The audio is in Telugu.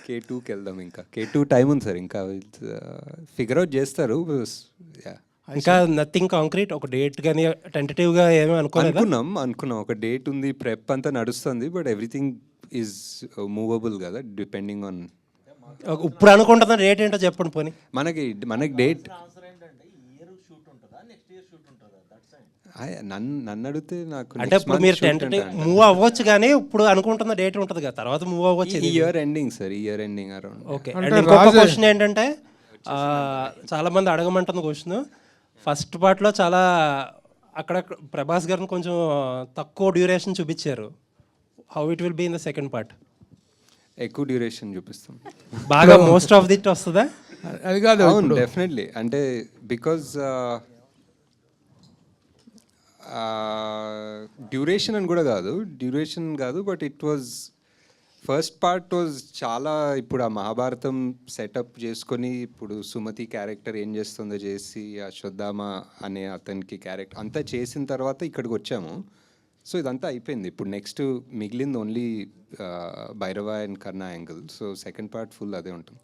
K2కి వెళ్దాం. ఇంకా K2 టైం ఉంది సార్, ఇంకా ఫిగర్ అవుట్ చేస్తారు. ఇంకా నథింగ్ కాంక్రీట్, ఒక డేట్ కానీ టెంటేటివ్గా ఏమీ అనుకోలేదా? అనుకున్నాం ఒక డేట్ ఉంది, ప్రెప్ అంతా నడుస్తుంది, బట్ ఎవ్రీథింగ్ ఈజ్ మూవబుల్ కదా, డిపెండింగ్ ఆన్. ఇప్పుడు అనుకుంటున్న డేట్ ఏంటో చెప్పండి పోనీ. మనకి డేట్ నన్ను అడిగితే నాకు అంటే ఇప్పుడు మీరు టెంటేటివ్ మూవ్ అవ్వచ్చు, కానీ ఇప్పుడు అనుకుంటున్న డేట్ ఉంటుంది కదా, తర్వాత మూవ్ అవ్వచ్చు. Year ending sir, year ending around. Okay. And ఇంకొక క్వశ్చన్ ఏంటంటే, చాలామంది అడగమంటున్న క్వశ్చన్, ఫస్ట్ పార్ట్లో చాలా అక్కడ ప్రభాస్ గారిని కొంచెం తక్కువ డ్యూరేషన్ చూపించారు. How it will be in the second part? ఎక్కువ డ్యూరేషన్ చూపిస్తాం. బాగా మోస్ట్ ఆఫ్ దిట్ వస్తుందా? అది కాదు, డెఫినెట్లీ. అంటే బికాజ్ డ్యూరేషన్ అని కూడా కాదు, but it was first part was చాలా. ఇప్పుడు ఆ మహాభారతం సెటప్ చేసుకొని, ఇప్పుడు సుమతి క్యారెక్టర్ ఏం చేస్తుందో చేసి, అశ్వత్థామ అనే అతనికి క్యారెక్టర్ అంతా చేసిన తర్వాత ఇక్కడికి వచ్చాము. సో ఇదంతా అయిపోయింది. ఇప్పుడు నెక్స్ట్ మిగిలింది only Bhairava and Karna angle. So second part full అదే ఉంటుంది.